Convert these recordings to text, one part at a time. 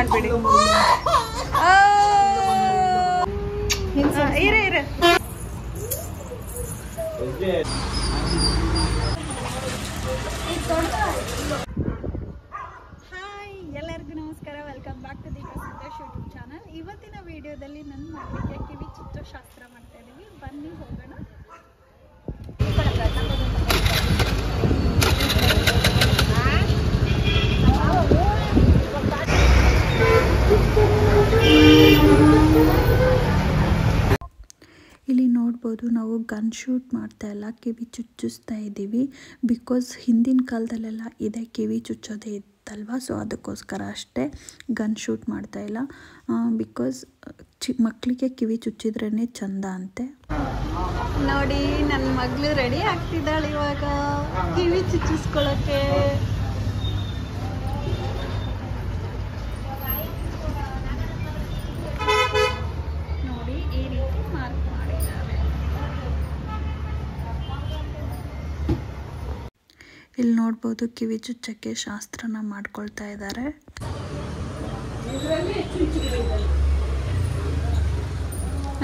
ಮಾಡಬೇಡಿ. ಇರ ಹಾಯ್, ಎಲ್ಲರಿಗೂ ನಮಸ್ಕಾರ. Welcome back to Deepa Santosh YouTube channel. ಇವತ್ತಿನ ವಿಡಿಯೋದಲ್ಲಿ ನನ್ನ ಮಗಳಿಗೆ ಕಿವಿ ಚಿತ್ರಶಾಸ್ತ್ರ ಮಾಡ್ತಾ ಇದ್ದೀವಿ. ಬನ್ನಿ ಹೋಗೋಣ. ಇಲ್ಲಿ ನೋಡ್ಬೋದು, ನಾವು ಗನ್ ಶೂಟ್ ಮಾಡ್ತಾ ಇಲ್ಲ, ಕಿವಿ ಚುಚ್ಚಿಸ್ತಾ ಇದ್ದೀವಿ. ಬಿಕಾಸ್ ಹಿಂದಿನ ಕಾಲದಲ್ಲೆಲ್ಲ ಇದೇ ಕಿವಿ ಚುಚ್ಚೋದೇ ಇತ್ತಲ್ವ, ಸೊ ಅದಕ್ಕೋಸ್ಕರ ಅಷ್ಟೇ ಗನ್ ಶೂಟ್ ಮಾಡ್ತಾ ಇಲ್ಲ. ಬಿಕಾಸ್ ಮಕ್ಕಳಿಗೆ ಕಿವಿ ಚುಚ್ಚಿದ್ರೇ ಚಂದ ಅಂತೆ. ನೋಡಿ, ನನ್ನ ಮಗಳು ರೆಡಿ ಆಗ್ತಿದ್ದಾಳೆ ಇವಾಗ ಕಿವಿ ಚುಚ್ಚಿಸ್ಕೊಳ್ಳೋಕ್ಕೆ. ನೋಡಿ, ಈ ರೀತಿ ಮಾರ್ಕ್ ಮಾಡಿದ್ದಾರೆ. ಇಲ್ಲಿ ನೋಡ್ಬೋದು, ಕಿವಿ ಚುಚ್ಚಕ್ಕೆ ಶಾಸ್ತ್ರನ ಮಾಡ್ಕೊಳ್ತಾ ಇದ್ದಾರೆ.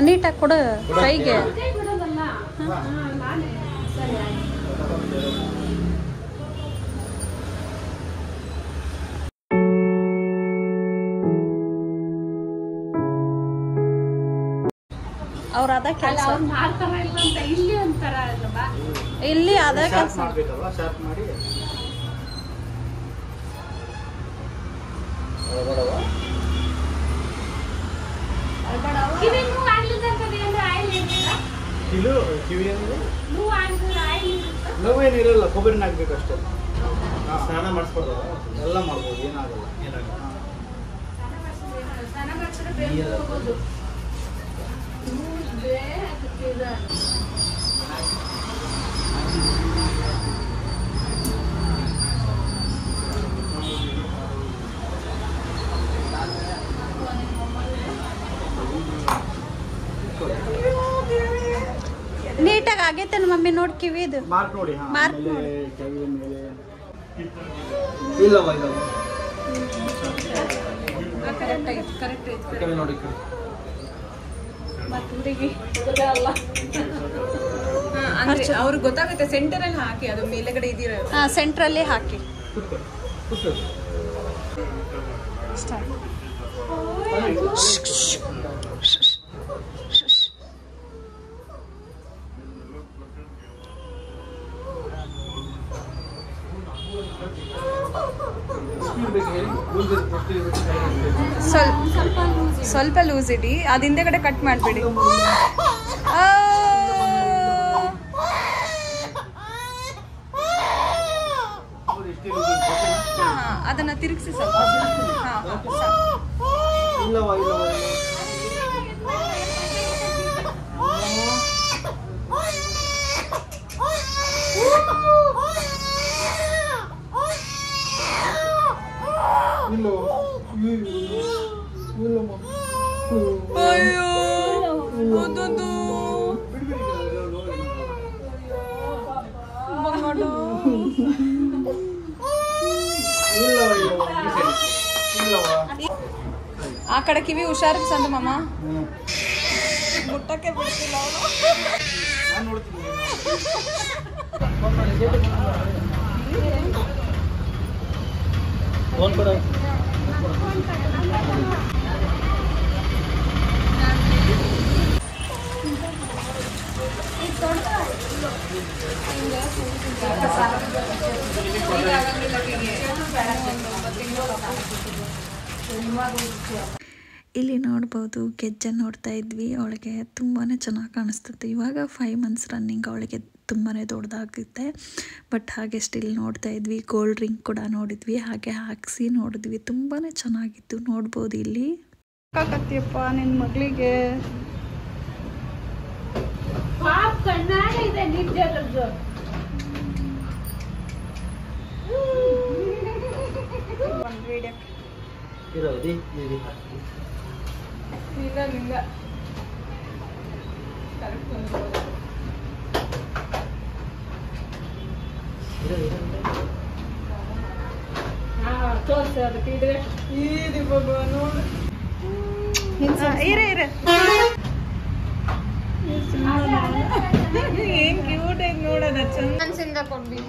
ನೀಟಾಗಿ ಕೊಡು ಕೈಗೆ. ಅವ್ರ ಅದ ಕೆಲಸ ಇಲ್ಲಿ ಅದ ಕೆಲಸ. ನೋವೇನಿರಲ್ಲ, ಕೊಬ್ಬರಿನ ಹಾಕ್ಬೇಕು ಅಷ್ಟೇ. ಸ್ನಾನ ಮಾಡಿಸ್ಬೋದು, ಎಲ್ಲ ಮಾಡ್ಬೋದು, ಏನಾಗಲ್ಲ. ನೀಟಾಗಿ ಆಗೈತೆ ಮಮ್ಮಿ. ನೋಡಿ ಕಿವಿದು ಮಾರ್ಕ್ ನೋಡಿ. ಮಾರ್ಕ್ ನೋಡಿ. ಇಲ್ಲವ ಕರೆಕ್ಟ್ ನೋಡಿ. ಅವ್ರಿಗೆ ಗೊತ್ತಾಗುತ್ತೆ. ಸೆಂಟರ್ ಅಲ್ಲಿ ಹಾಕಿ, ಅದು ಮೇಲೆಗಡೆ ಇದೀರ. ಸೆಂಟ್ರಲ್ಲಿ ಹಾಕಿ. ಸ್ವಲ್ಪ ಲೂಸ್ ಇಡಿ, ಅದು ಹಿಂದೆಗಡೆ ಕಟ್ ಮಾಡಬೇಡಿ. ಅದನ್ನ ತಿರುಗಿಸಿ ಸ್ವಲ್ಪ. ಅಯ್ಯೋ, ಅದೊಂದು ಆ ಕಡೆ ಕಿವಿ ಹುಷಾರು ಸಂದ ಮಾಮ. ಮುಟ್ಟಕ್ಕೆ ಬಿಡ್ತಿಲ್ಲ ಅವಳು. ಇಲ್ಲಿ ನೋಡ್ಬೋದು, ಗೆಜ್ಜೆ ನೋಡ್ತಾ ಇದ್ವಿ. ಅವಳಿಗೆ ತುಂಬಾ ಚೆನ್ನಾಗಿ ಕಾಣಿಸ್ತದೆ. ಇವಾಗ 5 ಮಂತ್ಸ್ ರನ್ನಿಂಗ್. ಅವಳಿಗೆ ತುಂಬಾ ದೊಡ್ಡದಾಗುತ್ತೆ. ಬಟ್ ಹಾಗೆ ಸ್ಟಿಲ್ ನೋಡ್ತಾ ಇದ್ವಿ. ಗೋಲ್ಡ್ ರಿಂಗ್ ಕೂಡ ನೋಡಿದ್ವಿ, ಹಾಗೆ ಹಾಕ್ಸಿ ನೋಡಿದ್ವಿ. ತುಂಬಾ ಚೆನ್ನಾಗಿತ್ತು. ನೋಡ್ಬೋದು ಇಲ್ಲಿ. ಸಾಕಾಗತ್ತಿಯಪ್ಪ ನಿನ್ನ ಮಗಳಿಗೆ. ತೋರಿಸಿ ಅದಕ್ಕೆ ಇದ್ರೆ ಇದು ನೋಡು ಏನ್ ಕ್ಯೂಟ್ ಐತೆ ನೋಡೋದ ಚಂದ ಕೊಡ್ಬಿ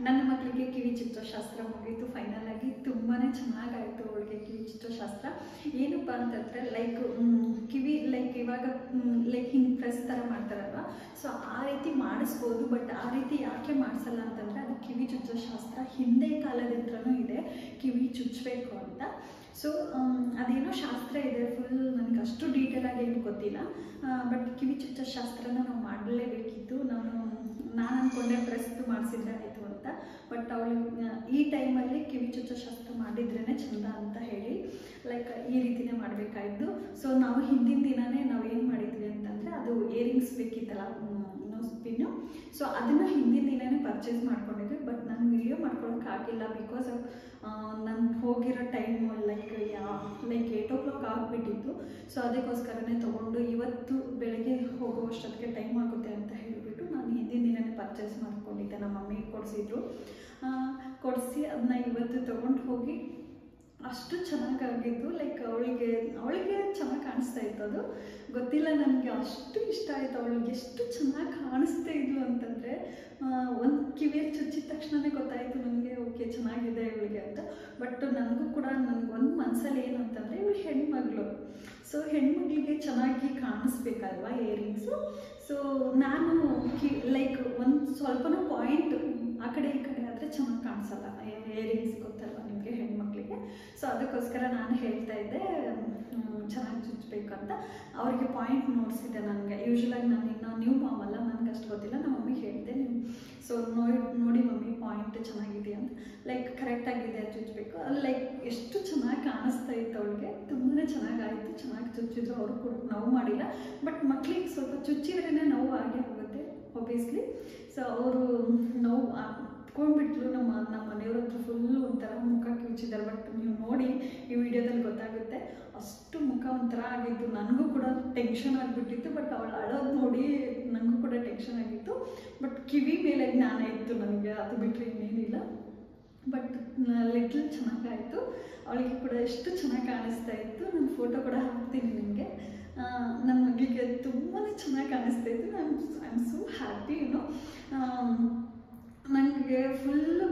ನನ್ನ ಮಕ್ಕಳಿಗೆ ಕಿವಿ ಚಿತ್ರಶಾಸ್ತ್ರ ಮುಗೀತು ಫೈನಲ್ ಆಗಿ ತುಂಬಾ ಚೆನ್ನಾಗಾಯಿತು ಅವಳಿಗೆ ಕಿವಿ ಚಿತ್ರಶಾಸ್ತ್ರ. ಏನಪ್ಪ ಅಂತಂದರೆ ಲೈಕ್ ಕಿವಿ ಲೈಕ್ ಇವಾಗ ಲೈಕ್ ಹಿಂಗೆ ಪ್ರೆಸ್ ಥರ ಮಾಡ್ತಾರಲ್ವ, ಸೊ ಆ ರೀತಿ ಮಾಡಿಸ್ಬೋದು. ಬಟ್ ಆ ರೀತಿ ಯಾಕೆ ಮಾಡಿಸಲ್ಲ ಅಂತಂದರೆ ಅದು ಕಿವಿ ಚುಚ್ಚೋಶಾಸ್ತ್ರ ಹಿಂದೆ ಕಾಲದಿಂದಲೂ ಇದೆ ಕಿವಿ ಚುಚ್ಚಬೇಕು ಅಂತ. ಸೊ ಅದೇನೋ ಶಾಸ್ತ್ರ ಇದೆ, ಫುಲ್ ನನಗೆ ಅಷ್ಟು ಡೀಟೇಲಾಗಿ ಏನು ಗೊತ್ತಿಲ್ಲ. ಬಟ್ ಕಿವಿ ಚುಚ್ಚೋಶಾಸ್ತ್ರನ ನಾವು ಮಾಡಲೇಬೇಕಿತ್ತು. ನಾನು ಅಂದ್ಕೊಂಡೆ ಪ್ರೆಸ್ದು ಮಾಡಿಸಿದ್ರೆ ಆಯಿತು ಅಂತ. ಬಟ್ ಅವಳು ಈ ಟೈಮಲ್ಲಿ ಕಿವಿ ಚುಚ್ಚೋಶಾಸ್ತ್ರ ಮಾಡಿದ್ರೇ ಚಂದ ಅಂತ ಹೇಳಿ ಲೈಕ್ ಈ ರೀತಿನೇ ಮಾಡಬೇಕಾಯಿತು. ಸೊ ನಾವು ಹಿಂದಿನ ದಿನವೇ ನಾವು ಏನು ಮಾಡಿದ್ವಿ ಅಂತಂದರೆ ಅದು ಇಯರಿಂಗ್ಸ್ ಬೇಕಿತ್ತಲ್ಲ ನೋಸ್ ಪಿನ್ನು, ಸೊ ಅದನ್ನು ಹಿಂದಿನ ದಿನವೇ ಪರ್ಚೇಸ್ ಮಾಡ್ಕೊಂಡಿದ್ವಿ. ಬಟ್ ನಾನು ವಿಡಿಯೋ ಮಾಡ್ಕೊಳಕ್ಕಾಗಿಲ್ಲ ಬಿಕಾಸ್ ನಾನು ಹೋಗಿರೋ ಟೈಮು ಲೈಕ್ 8 o'clock ಆಗಿಬಿಟ್ಟಿತ್ತು. ಸೊ ಅದಕ್ಕೋಸ್ಕರನೇ ತೊಗೊಂಡು ಇವತ್ತು ಬೆಳಗ್ಗೆ ಹೋಗುವಷ್ಟೊತ್ತಿಗೆ ಟೈಮ್ ಆಗುತ್ತೆ ಅಂತ ಹೇಳಿಬಿಟ್ಟು ನಾನು ಹಿಂದಿನ ದಿನವೇ ಪರ್ಚೇಸ್ ಮಾಡ್ಕೊಂಡಿದ್ದೆ. ನಮ್ಮ ಮಮ್ಮಿಗೆ ಕೊಡಿಸಿ ಅದನ್ನ ಇವತ್ತು ತೊಗೊಂಡು ಹೋಗಿ ಅಷ್ಟು ಚೆನ್ನಾಗಾಗಿತ್ತು. ಲೈಕ್ ಅವಳಿಗೆ ಚೆನ್ನಾಗಿ ಕಾಣಿಸ್ತಾ ಇತ್ತು. ಅದು ಗೊತ್ತಿಲ್ಲ, ನನಗೆ ಅಷ್ಟು ಇಷ್ಟ ಆಯಿತು. ಅವಳಿಗೆ ಎಷ್ಟು ಚೆನ್ನಾಗಿ ಕಾಣಿಸ್ತಾ ಇದ್ಲು ಅಂತಂದರೆ ಒಂದು ಕಿವಿಯಲ್ಲಿ ಚುಚ್ಚಿದ ತಕ್ಷಣವೇ ಗೊತ್ತಾಯಿತು ನನಗೆ ಓಕೆ ಚೆನ್ನಾಗಿದೆ ಇವಳಿಗೆ ಅಂತ. ಬಟ್ ನನಗೂ ಕೂಡ ನನಗೊಂದು ಮನಸ್ಸಲ್ಲಿ ಏನು ಅಂತಂದರೆ ಇವಳು ಹೆಣ್ಮಗಳು, ಸೊ ಹೆಣ್ಮಗಳಿಗೆ ಚೆನ್ನಾಗಿ ಕಾಣಿಸ್ಬೇಕಲ್ವ ಇಯರಿಂಗ್ಸು. ಸೊ ನಾನು ಲೈಕ್ ಒಂದು ಸ್ವಲ್ಪನೂ ಪಾಯಿಂಟ್ ಆ ಕಡೆ ಈ ಕಡೆ ಆದರೆ ಚೆನ್ನಾಗಿ ಕಾಣಿಸಲ್ಲ ಇಯರಿಂಗ್ಸ್, ಗೊತ್ತಲ್ವ ನಿಮಗೆ ಹೆಣ್ಮಕ್ಳಿಗೆ. ಸೊ ಅದಕ್ಕೋಸ್ಕರ ನಾನು ಹೇಳ್ತಾ ಇದ್ದೆ ಚೆನ್ನಾಗಿ ಚುಚ್ಚಬೇಕಂತ. ಅವ್ರಿಗೆ ಪಾಯಿಂಟ್ ನೋಡಿಸಿದ್ದೆ. ನನಗೆ ಯೂಶ್ವಲಾಗಿ ನಾನು ಇನ್ನೂ ನ್ಯೂ ಮಾಮ್ ಅಲ್ಲ, ನನಗೆ ಅಷ್ಟು ಗೊತ್ತಿಲ್ಲ. ನಮ್ಮ ಮಮ್ಮಿಗೆ ಹೇಳಿದೆ ಸೊ ನೋಡಿ ಮಮ್ಮಿ ಪಾಯಿಂಟ್ ಚೆನ್ನಾಗಿದೆ ಅಂತ. ಲೈಕ್ ಕರೆಕ್ಟಾಗಿದೆ ಚುಚ್ಚಬೇಕು. ಅಲ್ಲಿ ಲೈಕ್ ಎಷ್ಟು ಚೆನ್ನಾಗಿ ಕಾಣಿಸ್ತಾ ಇತ್ತು ಅವಳಿಗೆ, ತುಂಬಾ ಚೆನ್ನಾಗಾಯಿತು. ಚೆನ್ನಾಗಿ ಚುಚ್ಚಿದ್ರು. ಅವರು ಕೂಡ ನೋವು ಮಾಡಿಲ್ಲ. ಬಟ್ ಮಕ್ಳಿಗೆ ಸ್ವಲ್ಪ ಚುಚ್ಚಿದ್ರೇ ನೋವು ಆಗೇ ಆಗುತ್ತೆ ಒಬ್ವಿಯಸ್ಲಿ. ಸೊ ಅವರು ನೋವು ಕೊಂಡ್ಬಿಟ್ಲು. ನಮ್ಮ ಮನೆಯವ್ರ ಹತ್ರ ಫುಲ್ಲು ಒಂಥರ ಮುಖ ಕಿವುಚಿದ್ದಾರೆ. ಬಟ್ ನೀವು ನೋಡಿ ಈ ವಿಡಿಯೋದಲ್ಲಿ ಗೊತ್ತಾಗುತ್ತೆ, ಅಷ್ಟು ಮುಖ ಒಂಥರ ಆಗಿತ್ತು. ನನಗೂ ಕೂಡ ಟೆನ್ಷನ್ ಆಗಿಬಿಟ್ಟಿತ್ತು. ಬಟ್ ಅವಳು ಅಳೋದು ನೋಡಿ ನನಗೂ ಕೂಡ ಟೆನ್ಷನ್ ಆಗಿತ್ತು. ಬಟ್ ಕಿವಿ ಮೇಲೆ ಜ್ಞಾನ ಇತ್ತು ನನಗೆ, ಅದು ಬಿಟ್ಟರೆ ಇನ್ನೇನಿಲ್ಲ. ಬಟ್ ಲಿಟ್ಲ್ ಚೆನ್ನಾಗಾಯಿತು. ಅವಳಿಗೆ ಕೂಡ ಎಷ್ಟು ಚೆನ್ನಾಗಿ ಕಾಣಿಸ್ತಾ ಇತ್ತು. ನಾನು ಫೋಟೋ ಕೂಡ ಹಾಕ್ತೀನಿ ನಿಮಗೆ. ನನ್ನ ಮಗಳಿಗೆ ತುಂಬಾ ಚೆನ್ನಾಗಿ ಕಾಣಿಸ್ತಾ ಇತ್ತು. I am so happy. ನನಗೆ ಫುಲ್ಲು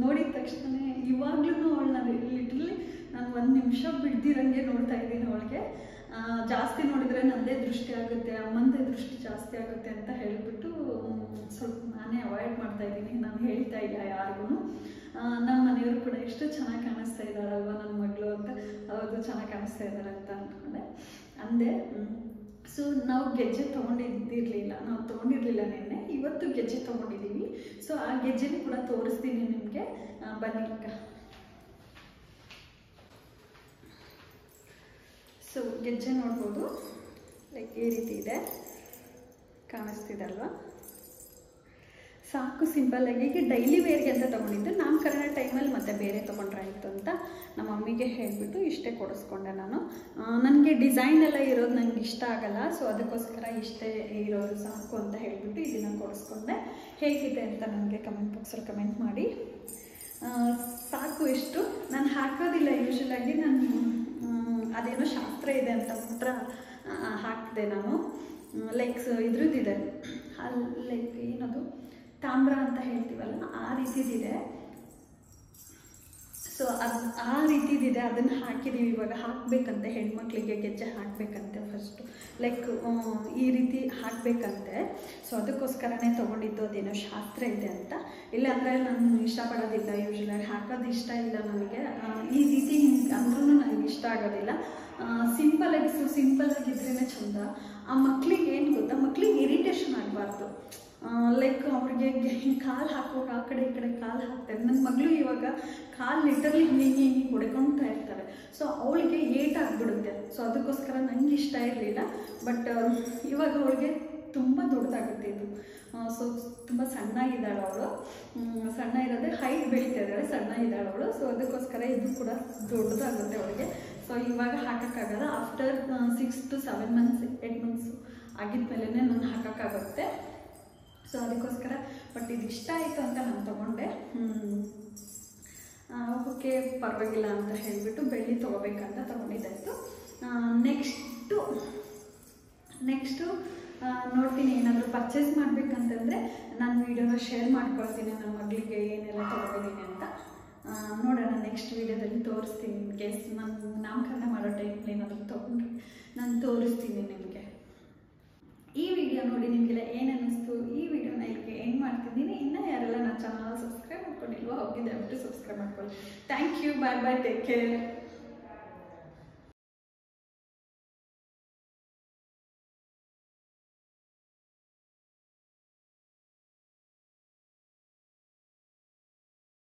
ನೋಡಿದ ತಕ್ಷಣ ಇವಾಗ್ಲೂ ಅವಳು ಲಿಟ್ರಲಿ ನಾನು 1 ನಿಮಿಷ ಬಿಡ್ದಿರಂಗೆ ನೋಡ್ತಾ ಇದ್ದೀನಿ ಅವಳಿಗೆ. ಜಾಸ್ತಿ ನೋಡಿದರೆ ನನ್ನದೇ ದೃಷ್ಟಿ ಆಗುತ್ತೆ, ಅಮ್ಮಂದೇ ದೃಷ್ಟಿ ಜಾಸ್ತಿ ಆಗುತ್ತೆ ಅಂತ ಹೇಳಿಬಿಟ್ಟು ಸ್ವಲ್ಪ ನಾನೇ ಅವಾಯ್ಡ್ ಮಾಡ್ತಾ ಇದ್ದೀನಿ. ನಾನು ಹೇಳ್ತಾ ಇಲ್ಲ ಯಾರಿಗೂ. ನಮ್ಮ ಮನೆಯವರು ಕೂಡ ಎಷ್ಟು ಚೆನ್ನಾಗಿ ಕಾಣಿಸ್ತಾ ಇದ್ದಾಳಲ್ವ ನನ್ನ ಮಗಳು ಅಂತ. ಹೌದು, ಚೆನ್ನಾಗಿ ಕಾಣಿಸ್ತಾ ಇದ್ದಾರೆ ಅಂತ ಅಂದೆ. ಸೊ ನಾವು ಗೆಜ್ಜೆ ತೊಗೊಂಡಿರಲಿಲ್ಲ ನಿನ್ನೆ. ಇವತ್ತು ಗೆಜ್ಜೆ ತೊಗೊಂಡಿದ್ದೀವಿ. ಸೊ ಆ ಗೆಜ್ಜೆನೂ ಕೂಡ ತೋರಿಸ್ತೀನಿ ನಿಮಗೆ, ಬನ್ನಿ ಈಗ. ಸೊ ಗೆಜ್ಜೆ ನೋಡ್ಬೋದು, ಲೈಕ್ ಈ ರೀತಿ ಇದೆ, ಕಾಣಿಸ್ತಿದೆ ಅಲ್ವಾ. ಸಾಕು ಸಿಂಪಲ್ಲಾಗಿ. ಈಗ ಡೈಲಿ ವೇರ್ಗೆ ಅಂತ ತೊಗೊಂಡಿದ್ದು. ನಾಮಕರಣ ಟೈಮಲ್ಲಿ ಮತ್ತೆ ಬೇರೆ ತೊಗೊಂಡ್ರಾಯಿತು ಅಂತ ನಮ್ಮ ಮಮ್ಮಿಗೆ ಹೇಳಿಬಿಟ್ಟು ಇಷ್ಟೇ ಕೊಡಿಸ್ಕೊಂಡೆ ನಾನು. ನನಗೆ ಡಿಸೈನ್ ಎಲ್ಲ ಇರೋದು ನನಗೆ ಇಷ್ಟ ಆಗಲ್ಲ. ಸೊ ಅದಕ್ಕೋಸ್ಕರ ಇಷ್ಟೇ ಇರೋದು ಸಾಕು ಅಂತ ಹೇಳಿಬಿಟ್ಟು ಇದನ್ನು ಕೊಡಿಸ್ಕೊಂಡೆ. ಹೇಗಿದೆ ಅಂತ ನನಗೆ ಕಮೆಂಟ್ ಬಾಕ್ಸಲ್ಲಿ ಕಮೆಂಟ್ ಮಾಡಿ. ಸಾಕು ಇಷ್ಟು. ನಾನು ಹಾಕೋದಿಲ್ಲ ಯೂಶ್ವಲಾಗಿ. ನಾನು ಅದೇನೋ ಶಾಸ್ತ್ರ ಇದೆ ಅಂತ ಮಾತ್ರ ಹಾಕಿದೆ ನಾನು. ಲೈಕ್ ಇದ್ರದ್ದಿದೆ, ಲೈಕ್ ಏನದು ತಾಮ್ರ ಅಂತ ಹೇಳ್ತೀವಲ್ಲ, ಆ ರೀತಿದಿದೆ. ಸೊ ಆ ರೀತಿದಿದೆ, ಅದನ್ನು ಹಾಕಿದ್ದೀವಿ. ಇವಾಗ ಹಾಕಬೇಕಂತೆ, ಹೆಣ್ಮಕ್ಳಿಗೆ ಗೆಜ್ಜೆ ಹಾಕಬೇಕಂತೆ ಫಸ್ಟು. ಲೈಕ್ ಈ ರೀತಿ ಹಾಕಬೇಕಂತೆ. ಸೊ ಅದಕ್ಕೋಸ್ಕರನೇ ತೊಗೊಂಡಿದ್ದು. ಅದೇನೋ ಶಾಸ್ತ್ರ ಇದೆ ಅಂತ. ಇಲ್ಲಾಂದರೆ ನಾನು ಇಷ್ಟಪಡೋದಿಲ್ಲ, ಯೂಶ್ವಲಾಗಿ ಹಾಕೋದು ಇಷ್ಟ ಇಲ್ಲ ನನಗೆ. ಈ ರೀತಿ ಅಂದ್ರೂ ನನಗೆ ಇಷ್ಟ ಆಗೋದಿಲ್ಲ. ಸಿಂಪಲ್ಲಾಗಿದ್ರೇ ಚಂದ. ಆ ಮಕ್ಳಿಗೆ ಏನು ಗೊತ್ತಾ, ಮಕ್ಳಿಗೆ ಇರಿಟೇಷನ್ ಆಗಬಾರ್ದು. ಲೈಕ್ ಅವ್ರಿಗೆ ಕಾಲು ಹಾಕುವಾಗ ಆ ಕಡೆ ಈ ಕಡೆ ಕಾಲು ಹಾಕ್ತಾರೆ. ನನ್ನ ಮಗಳು ಇವಾಗ ಕಾಲು ಲಿಟರ್ಲಿ ಹಿಂಗೆ ಹೊಡ್ಕೊಳ್ತಾ ಇರ್ತಾರೆ. ಸೊ ಅವಳಿಗೆ ಏಟಾಗ್ಬಿಡುತ್ತೆ. ಸೊ ಅದಕ್ಕೋಸ್ಕರ ನನಗೆ ಇಷ್ಟ ಇರಲಿಲ್ಲ. ಬಟ್ ಇವಾಗ ಅವಳಿಗೆ ತುಂಬ ದೊಡ್ಡದಾಗುತ್ತೆ ಇದು. ಸೊ ತುಂಬ ಸಣ್ಣಗಿದ್ದಾಳೆ ಅವಳು. ಸಣ್ಣ ಇರೋದೇ ಹೈಟ್ ಬೆಳೀತಾ ಇದ್ದಾಳೆ, ಸಣ್ಣ ಇದ್ದಾಳೆ ಅವಳು. ಸೊ ಅದಕ್ಕೋಸ್ಕರ ಇದು ಕೂಡ ದೊಡ್ಡದಾಗುತ್ತೆ ಅವಳಿಗೆ. ಸೊ ಇವಾಗ ಹಾಕೋಕ್ಕಾಗಲ್ಲ. ಆಫ್ಟರ್ 6 to 7 months 8 months ಆಗಿದ್ಮೇಲೆ ನಾನು ಹಾಕೋಕ್ಕಾಗುತ್ತೆ. ಸೊ ಅದಕ್ಕೋಸ್ಕರ ಬಟ್ ಇದು ಇಷ್ಟ ಆಯಿತು ಅಂತ ನಾನು ತೊಗೊಂಡೆ. ಓಕೆ ಪರವಾಗಿಲ್ಲ ಅಂತ ಹೇಳಿಬಿಟ್ಟು ಬೆಳ್ಳಿ ತೊಗೋಬೇಕಂತ ತೊಗೊಂಡಿದ್ದಾಯಿತು. ನೆಕ್ಸ್ಟು ನೋಡ್ತೀನಿ, ಏನಾದರೂ ಪರ್ಚೇಸ್ ಮಾಡಬೇಕಂತಂದರೆ ನಾನು ವೀಡಿಯೋನ ಶೇರ್ ಮಾಡ್ಕೊಳ್ತೀನಿ ನನ್ನ ಮಗಳಿಗೆ ಏನೆಲ್ಲ ತೊಗೊಂಡಿದ್ದೀನಿ ಅಂತ. ನೋಡೋಣ ನೆಕ್ಸ್ಟ್ ವೀಡಿಯೋದಲ್ಲಿ ತೋರಿಸ್ತೀನಿ. ಇನ್ ಕೇಸ್ ನಾನು ನಾಮಕರಣ ಮಾಡೋ ಟೈಮಲ್ಲಿ ಏನಾದರೂ ತೊಗೊಂಡ್ರೆ ನಾನು ತೋರಿಸ್ತೀನಿ ನಿಮಗೆ. ಈ ವಿಡಿಯೋ ನೋಡಿ ನಿಮಗೆಲ್ಲ ಏನು ಅನ್ನಿಸ್ತು? ಈ ವಿಡಿಯೋನ ಇಲ್ಲಿಗೆ ಎಂಡ್ ಮಾಡ್ತಿದ್ದೀನಿ. ಇನ್ನೂ ಯಾರೆಲ್ಲ ನನ್ನ ಚಾನಲ್ ಸಬ್ಸ್ಕ್ರೈಬ್ ಮಾಡ್ಕೊಂಡಿಲ್ವೋ ಹೋಗಿ ದಯವಿಟ್ಟು ಸಬ್ಸ್ಕ್ರೈಬ್ ಮಾಡ್ಕೊಳ್ಳಿ. Thank you, bye bye, take care.